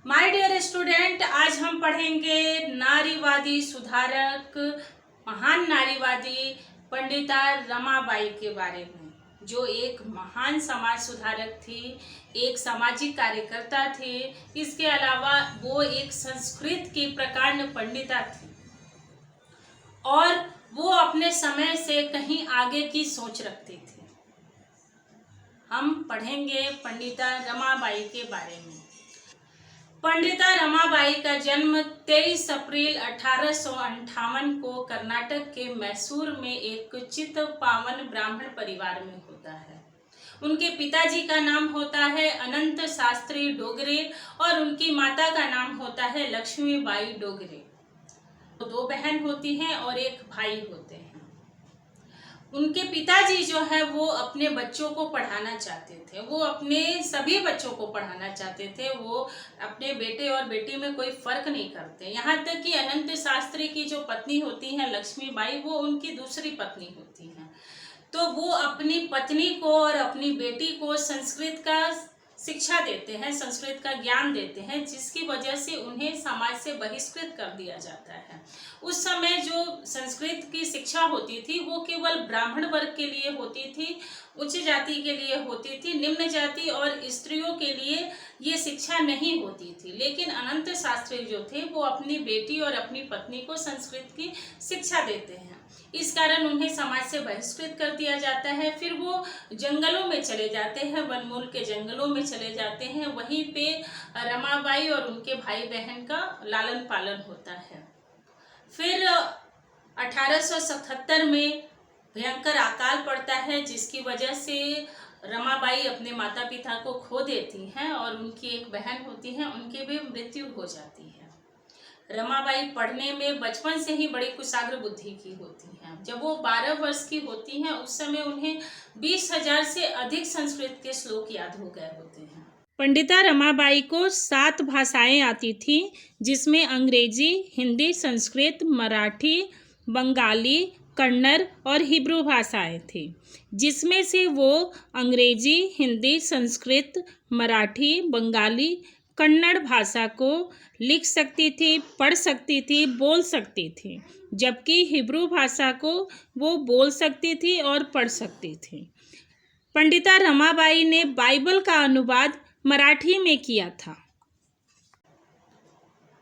My dear student, आज हम पढ़ेंगे नारीवादी सुधारक, महान नारीवादी पंडिता रमाबाई के बारे में, जो एक महान समाज सुधारक थी, एक सामाजिक कार्यकर्ता थी। इसके अलावा वो एक संस्कृत की प्रकांड पंडिता थी और वो अपने समय से कहीं आगे की सोच रखती थी। हम पढ़ेंगे पंडिता रमाबाई के बारे में। पंडिता रमाबाई का जन्म 23 अप्रैल 1858 को कर्नाटक के मैसूर में एक चित पावन ब्राह्मण परिवार में होता है। उनके पिताजी का नाम होता है अनंत शास्त्री डोगरे और उनकी माता का नाम होता है लक्ष्मीबाई डोगरे। दो बहन होती हैं और एक भाई होते हैं। उनके पिताजी जो है वो अपने बच्चों को पढ़ाना चाहते थे, वो अपने सभी बच्चों को पढ़ाना चाहते थे। वो अपने बेटे और बेटी में कोई फर्क नहीं करते। यहाँ तक कि अनंत शास्त्री की जो पत्नी होती है लक्ष्मीबाई, वो उनकी दूसरी पत्नी होती हैं। तो वो अपनी पत्नी को और अपनी बेटी को संस्कृत का शिक्षा देते हैं, संस्कृत का ज्ञान देते हैं, जिसकी वजह से उन्हें समाज से बहिष्कृत कर दिया जाता है। उस समय जो संस्कृत की शिक्षा होती थी वो केवल ब्राह्मण वर्ग के लिए होती थी, उच्च जाति के लिए होती थी। निम्न जाति और स्त्रियों के लिए ये शिक्षा नहीं होती थी। लेकिन अनंत शास्त्री जो थे वो अपनी बेटी और अपनी पत्नी को संस्कृत की शिक्षा देते हैं। इस कारण उन्हें समाज से बहिष्कृत कर दिया जाता है। फिर वो जंगलों में चले जाते हैं, वनमूल के जंगलों में चले जाते हैं। वहीं पे रमाबाई और उनके भाई बहन का लालन पालन होता है। फिर 1877 में भयंकर अकाल पड़ता है, जिसकी वजह से रमाबाई अपने माता पिता को खो देती हैं और उनकी एक बहन होती है, उनकी भी मृत्यु हो जाती है। रमाबाई पढ़ने में बचपन से ही बड़ी कुशाग्र बुद्धि की होती हैं। जब वो 12 वर्ष की होती हैं उस समय उन्हें 20,000 से अधिक संस्कृत के श्लोक याद हो गए होते हैं। पंडिता रमाबाई को 7 भाषाएं आती थीं, जिसमें अंग्रेजी, हिंदी, संस्कृत, मराठी, बंगाली, कन्नड़ और हिब्रू भाषाएं थी। जिसमें से वो अंग्रेजी, हिंदी, संस्कृत, मराठी, बंगाली, कन्नड़ भाषा को लिख सकती थी, पढ़ सकती थी, बोल सकती थी, जबकि हिब्रू भाषा को वो बोल सकती थी और पढ़ सकती थी। पंडिता रमाबाई ने बाइबल का अनुवाद मराठी में किया था।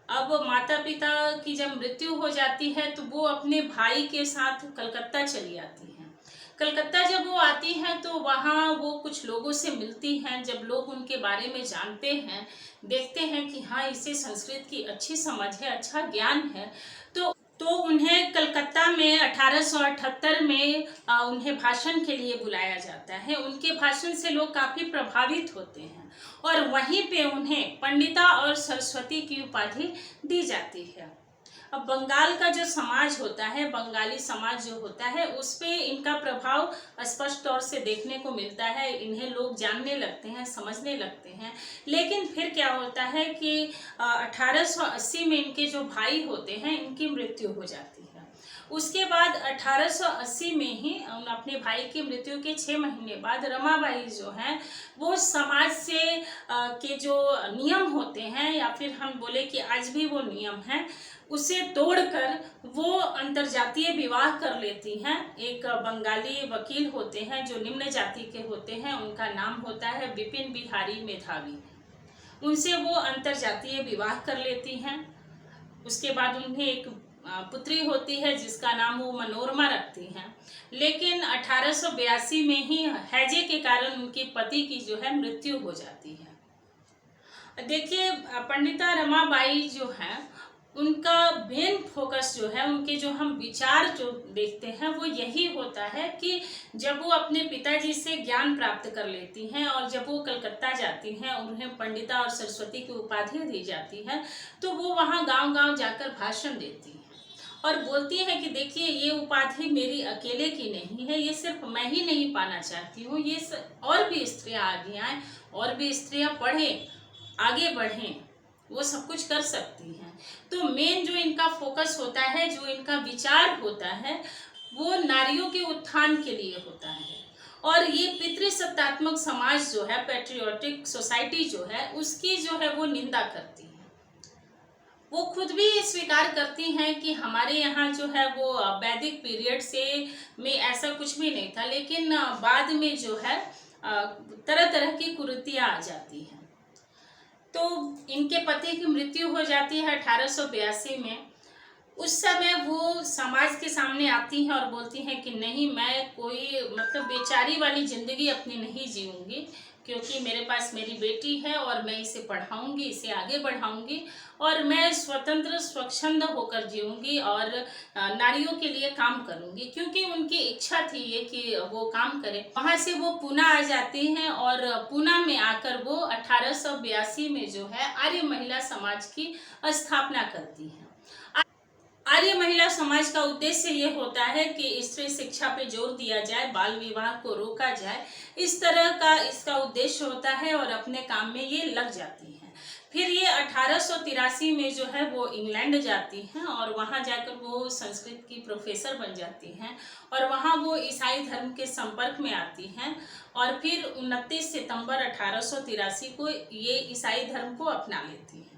अब माता पिता की जब मृत्यु हो जाती है तो वो अपने भाई के साथ कलकत्ता चली आती हैं। कलकत्ता जब वो आती हैं तो वहाँ वो कुछ लोगों से मिलती हैं। जब लोग उनके बारे में जानते हैं, देखते हैं कि हाँ, इसे संस्कृत की अच्छी समझ है, अच्छा ज्ञान है, तो उन्हें कलकत्ता में 1878 में उन्हें भाषण के लिए बुलाया जाता है। उनके भाषण से लोग काफ़ी प्रभावित होते हैं और वहीं पे उन्हें पंडिता और सरस्वती की उपाधि दी जाती है। अब बंगाल का जो समाज होता है, बंगाली समाज जो होता है, उस पे इनका प्रभाव स्पष्ट तौर से देखने को मिलता है। इन्हें लोग जानने लगते हैं, समझने लगते हैं। लेकिन फिर क्या होता है कि 1880 में इनके जो भाई होते हैं, इनकी मृत्यु हो जाती है। उसके बाद 1880 में ही अपने भाई की मृत्यु के 6 महीने बाद रमाबाई जो हैं वो समाज से के जो नियम होते हैं, या फिर हम बोले कि आज भी वो नियम हैं, उसे तोड़कर वो अंतरजातीय विवाह कर लेती हैं। एक बंगाली वकील होते हैं जो निम्न जाति के होते हैं, उनका नाम होता है विपिन बिहारी मेधावी। उनसे वो अंतरजातीय विवाह कर लेती हैं। उसके बाद उन्हें एक पुत्री होती है जिसका नाम वो मनोरमा रखती हैं। लेकिन 1882 में ही हैजे के कारण उनके पति की जो है मृत्यु हो जाती है। देखिए, पंडिता रमाबाई जो है उनका मेन फोकस जो है, उनके जो हम विचार जो देखते हैं वो यही होता है कि जब वो अपने पिताजी से ज्ञान प्राप्त कर लेती हैं और जब वो कलकत्ता जाती हैं, उन्हें पंडिता और सरस्वती की उपाधि दी जाती है, तो वो वहाँ गांव-गांव जाकर भाषण देती हैं और बोलती है कि देखिए, ये उपाधि मेरी अकेले की नहीं है, ये सिर्फ मैं ही नहीं पाना चाहती हूँ, ये और भी स्त्रियाँ आगे आएँ, और भी स्त्रियाँ पढ़ें, आगे बढ़ें, वो सब कुछ कर सकती हैं। तो मेन जो इनका फोकस होता है, जो इनका विचार होता है, वो नारियों के उत्थान के लिए होता है। और ये पितृसत्तात्मक समाज जो है, पैट्रियोटिक सोसाइटी जो है, उसकी जो है वो निंदा करती है। वो खुद भी स्वीकार करती हैं कि हमारे यहाँ जो है वो वैदिक पीरियड से में ऐसा कुछ भी नहीं था, लेकिन बाद में जो है तरह तरह की कुरीतियाँ आ जाती हैं। तो इनके पति की मृत्यु हो जाती है 1882 में। उस समय वो समाज के सामने आती हैं और बोलती हैं कि नहीं, मैं कोई मतलब बेचारी वाली ज़िंदगी अपनी नहीं जीऊँगी, क्योंकि मेरे पास मेरी बेटी है और मैं इसे पढ़ाऊँगी, इसे आगे बढ़ाऊँगी और मैं स्वतंत्र स्वच्छंद होकर जीऊँगी और नारियों के लिए काम करूँगी, क्योंकि उनकी इच्छा थी ये कि वो काम करें। वहाँ से वो पूना आ जाती हैं और पूना में आकर वो 1882 में जो है आर्य महिला समाज की स्थापना करती हैं। आर्य महिला समाज का उद्देश्य ये होता है कि स्त्री शिक्षा पे जोर दिया जाए, बाल विवाह को रोका जाए, इस तरह का इसका उद्देश्य होता है और अपने काम में ये लग जाती हैं। फिर ये 1883 में जो है वो इंग्लैंड जाती हैं और वहाँ जाकर वो संस्कृत की प्रोफेसर बन जाती हैं और वहाँ वो ईसाई धर्म के संपर्क में आती हैं और फिर 29 सितंबर 1883 को ये ईसाई धर्म को अपना लेती हैं।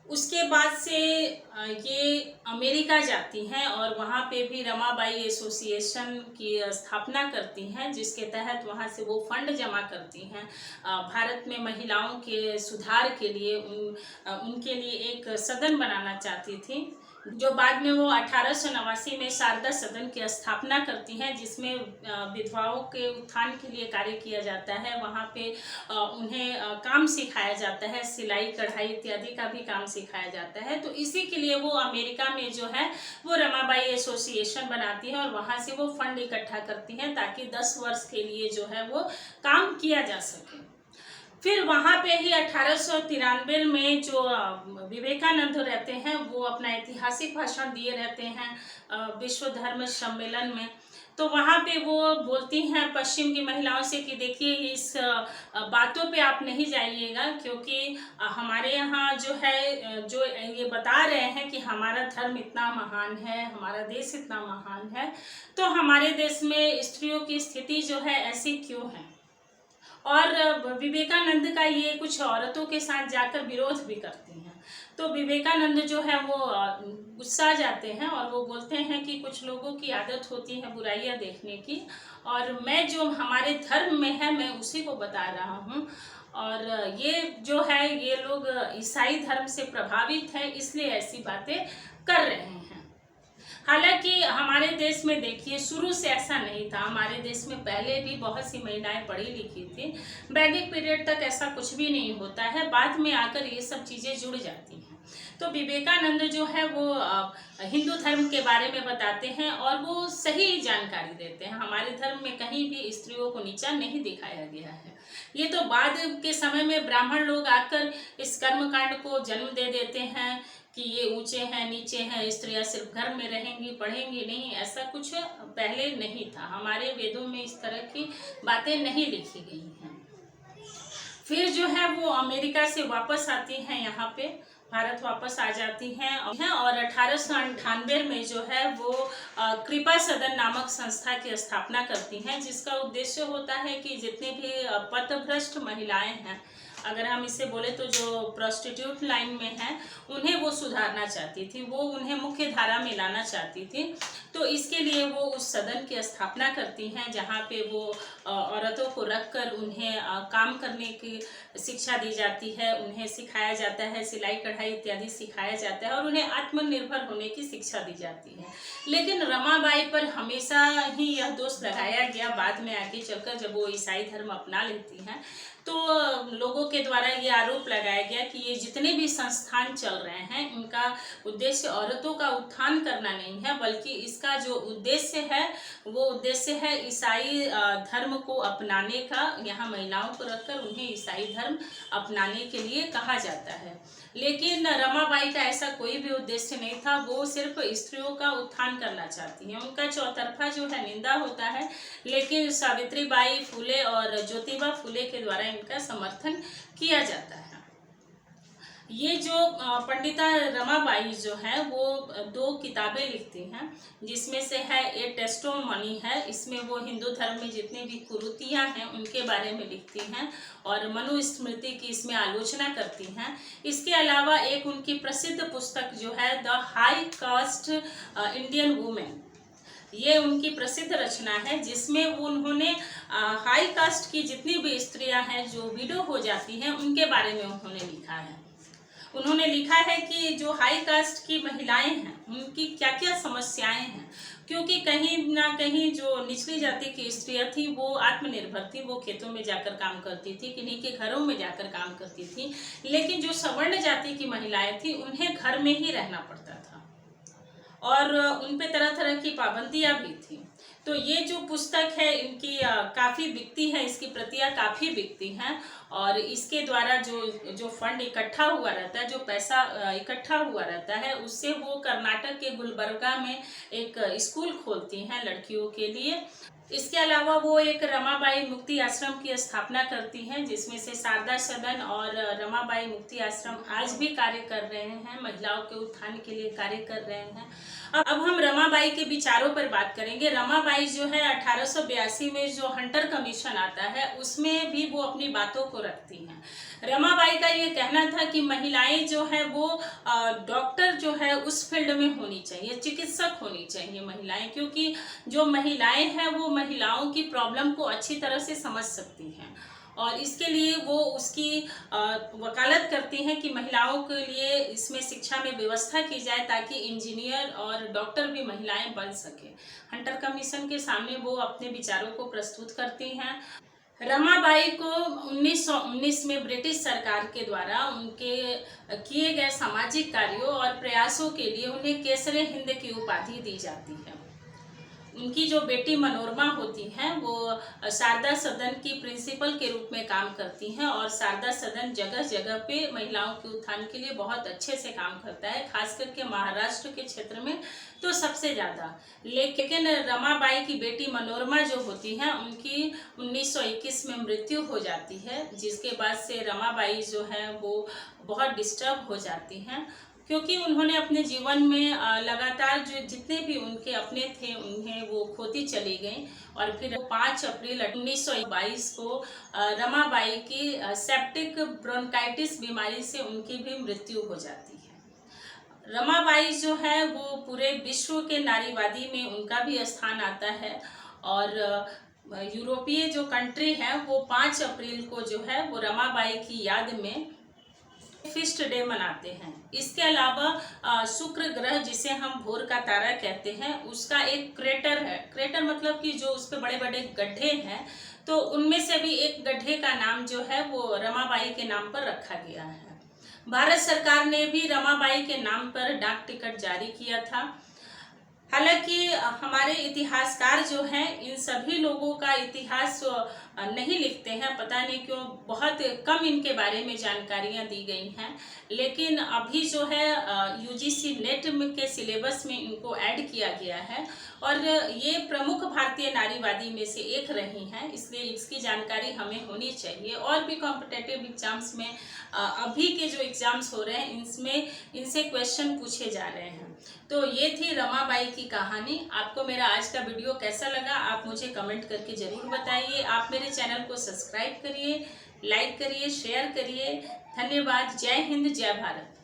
उसके बाद से ये अमेरिका जाती हैं और वहाँ पे भी रमाबाई एसोसिएशन की स्थापना करती हैं, जिसके तहत वहाँ से वो फंड जमा करती हैं भारत में महिलाओं के सुधार के लिए। उनके लिए एक सदन बनाना चाहती थी, जो बाद में वो 1889 में शारदा सदन की स्थापना करती हैं, जिसमें विधवाओं के उत्थान के लिए कार्य किया जाता है। वहाँ पे उन्हें काम सिखाया जाता है, सिलाई कढ़ाई इत्यादि का भी काम सिखाया जाता है। तो इसी के लिए वो अमेरिका में जो है वो रमाबाई एसोसिएशन बनाती है और वहाँ से वो फंड इकट्ठा करती हैं ताकि 10 वर्ष के लिए जो है वो काम किया जा सके। फिर वहाँ पे ही 1893 में जो विवेकानंद रहते हैं वो अपना ऐतिहासिक भाषण दिए रहते हैं विश्व धर्म सम्मेलन में। तो वहाँ पे वो बोलती हैं पश्चिम की महिलाओं से कि देखिए, इस बातों पे आप नहीं जाइएगा, क्योंकि हमारे यहाँ जो है जो ये बता रहे हैं कि हमारा धर्म इतना महान है, हमारा देश इतना महान है, तो हमारे देश में स्त्रियों की स्थिति जो है ऐसी क्यों है। और विवेकानंद का ये कुछ औरतों के साथ जाकर विरोध भी करती हैं। तो विवेकानंद जो है वो गुस्सा जाते हैं और वो बोलते हैं कि कुछ लोगों की आदत होती है बुराइयां देखने की, और मैं जो हमारे धर्म में है मैं उसी को बता रहा हूँ, और ये जो है ये लोग ईसाई धर्म से प्रभावित है, इसलिए ऐसी बातें कर रहे हैं। हालांकि हमारे देश में देखिए शुरू से ऐसा नहीं था। हमारे देश में पहले भी बहुत सी महिलाएं पढ़ी लिखी थी। वैदिक पीरियड तक ऐसा कुछ भी नहीं होता है, बाद में आकर ये सब चीज़ें जुड़ जाती हैं। तो विवेकानंद जो है वो हिंदू धर्म के बारे में बताते हैं और वो सही जानकारी देते हैं। हमारे धर्म में कहीं भी स्त्रियों को नीचा नहीं दिखाया गया है। ये तो बाद के समय में ब्राह्मण लोग आकर इस कर्मकांड को जन्म दे देते हैं कि ये ऊंचे हैं नीचे हैं, स्त्रियां सिर्फ घर में रहेंगी पढ़ेंगी नहीं, ऐसा कुछ पहले नहीं था। हमारे वेदों में इस तरह की बातें नहीं लिखी गई हैं। फिर जो है वो अमेरिका से वापस आती हैं, यहाँ पे भारत वापस आ जाती हैं और 1898 में जो है वो कृपा सदन नामक संस्था की स्थापना करती हैं, जिसका उद्देश्य होता है कि जितनी भी पथभ्रष्ट महिलाएं हैं, अगर हम इसे बोले तो जो प्रोस्टिट्यूट लाइन में हैं, उन्हें वो सुधारना चाहती थी, वो उन्हें मुख्य धारा में लाना चाहती थी। तो इसके लिए वो उस सदन की स्थापना करती हैं, जहाँ पे वो औरतों को रखकर उन्हें काम करने की शिक्षा दी जाती है, उन्हें सिखाया जाता है, सिलाई कढ़ाई इत्यादि सिखाया जाता है और उन्हें आत्मनिर्भर होने की शिक्षा दी जाती है। लेकिन रमाबाई पर हमेशा ही यह दोष लगाया गया, बाद में आगे चलकर जब वो ईसाई धर्म अपना लेती हैं तो लोगों के द्वारा ये आरोप लगाया गया कि ये जितने भी संस्थान चल रहे हैं, इनका उद्देश्य औरतों का उत्थान करना नहीं है, बल्कि इसका जो उद्देश्य है वो उद्देश्य है ईसाई धर्म को अपनाने का। यहाँ महिलाओं को रखकर उन्हें ईसाई धर्म अपनाने के लिए कहा जाता है। लेकिन रमाबाई का ऐसा कोई भी उद्देश्य नहीं था, वो सिर्फ स्त्रियों का उत्थान करना चाहती हैं। उनका चौतरफा जो है निंदा होता है, लेकिन सावित्रीबाई फुले और ज्योतिबा फुले के द्वारा इनका समर्थन किया जाता है। ये जो पंडिता रमाबाई जो है वो 2 किताबें लिखती हैं, जिसमें से है ए टेस्टिमोनी है। इसमें वो हिंदू धर्म में जितनी भी कुरीतियां हैं उनके बारे में लिखती हैं और मनुस्मृति की इसमें आलोचना करती हैं। इसके अलावा एक उनकी प्रसिद्ध पुस्तक जो है the high cast Indian women, ये उनकी प्रसिद्ध रचना है, जिसमें वो उन्होंने हाई कास्ट की जितनी भी स्त्रियां हैं जो विडो हो जाती हैं उनके बारे में उन्होंने लिखा है। उन्होंने लिखा है कि जो हाई कास्ट की महिलाएं हैं उनकी क्या क्या समस्याएं हैं, क्योंकि कहीं ना कहीं जो निचली जाति की स्त्रियां थी वो आत्मनिर्भर थी, वो खेतों में जाकर काम करती थी, किन्हीं के घरों में जाकर काम करती थी, लेकिन जो सवर्ण जाति की महिलाएं थी उन्हें घर में ही रहना पड़ता था और उन पे तरह तरह की पाबंदियां भी थी। तो ये जो पुस्तक है इनकी काफ़ी बिकती है, इसकी प्रतियां काफ़ी बिकती हैं और इसके द्वारा जो जो फंड इकट्ठा हुआ रहता है, जो पैसा इकट्ठा हुआ रहता है, उससे वो कर्नाटक के गुलबर्गा में एक स्कूल खोलती हैं लड़कियों के लिए। इसके अलावा वो एक रमाबाई मुक्ति आश्रम की स्थापना करती हैं, जिसमें से शारदा सदन और रमाबाई मुक्ति आश्रम आज भी कार्य कर रहे हैं, महिलाओं के उत्थान के लिए कार्य कर रहे हैं। अब हम रमाबाई के विचारों पर बात करेंगे। रमाबाई जो है 1882 में जो हंटर कमीशन आता है उसमें भी वो अपनी बातों को रखती हैं। रमाबाई का ये कहना था कि महिलाएं जो है वो डॉक्टर जो है उस फील्ड में होनी चाहिए, चिकित्सक होनी चाहिए महिलाएं, क्योंकि जो महिलाएं हैं वो महिलाओं की प्रॉब्लम को अच्छी तरह से समझ सकती हैं और इसके लिए वो उसकी वकालत करती हैं कि महिलाओं के लिए इसमें शिक्षा में व्यवस्था की जाए ताकि इंजीनियर और डॉक्टर भी महिलाएं बन सके। हंटर कमीशन के सामने वो अपने विचारों को प्रस्तुत करती हैं। रमाबाई को 1919 में ब्रिटिश सरकार के द्वारा उनके किए गए सामाजिक कार्यों और प्रयासों के लिए उन्हें केसरे हिंद की उपाधि दी जाती है। उनकी जो बेटी मनोरमा होती हैं वो शारदा सदन की प्रिंसिपल के रूप में काम करती हैं और शारदा सदन जगह जगह पे महिलाओं के उत्थान के लिए बहुत अच्छे से काम करता है, खास करके महाराष्ट्र के क्षेत्र में तो सबसे ज़्यादा। लेकिन रमाबाई की बेटी मनोरमा जो होती हैं उनकी 1921 में मृत्यु हो जाती है, जिसके बाद से रमाबाई जो है वो बहुत डिस्टर्ब हो जाती हैं, क्योंकि उन्होंने अपने जीवन में लगातार जो जितने भी उनके अपने थे उन्हें वो खोती चली गई और फिर 5 अप्रैल 1922 को रमाबाई की सेप्टिक ब्रोंकाइटिस बीमारी से उनकी भी मृत्यु हो जाती है। रमाबाई जो है वो पूरे विश्व के नारीवादी में उनका भी स्थान आता है और यूरोपीय जो कंट्री है वो 5 अप्रैल को जो है वो रमाबाई की याद में फीस्ट डे मनाते हैं। इसके अलावा शुक्र ग्रह जिसे हम भोर का तारा कहते हैं उसका एक क्रेटर है, क्रेटर मतलब कि जो उस पर बड़े बड़े गड्ढे हैं, तो उनमें से भी एक गड्ढे का नाम जो है वो रमाबाई के नाम पर रखा गया है। भारत सरकार ने भी रमाबाई के नाम पर डाक टिकट जारी किया था। हालांकि हमारे इतिहासकार जो हैं इन सभी लोगों का इतिहास नहीं लिखते हैं, पता नहीं क्यों, बहुत कम इनके बारे में जानकारियां दी गई हैं, लेकिन अभी जो है यूजीसी नेट के सिलेबस में इनको ऐड किया गया है और ये प्रमुख भारतीय नारीवादी में से एक रही हैं, इसलिए इसकी जानकारी हमें होनी चाहिए। और भी कॉम्पिटेटिव एग्जाम्स में अभी के जो एग्जाम्स हो रहे हैं इनमें इनसे क्वेश्चन पूछे जा रहे हैं। तो ये थी रमाबाई की कहानी। आपको मेरा आज का वीडियो कैसा लगा आप मुझे कमेंट करके ज़रूर बताइए। आप मेरे चैनल को सब्सक्राइब करिए, लाइक करिए, शेयर करिए। धन्यवाद। जय हिंद, जय भारत।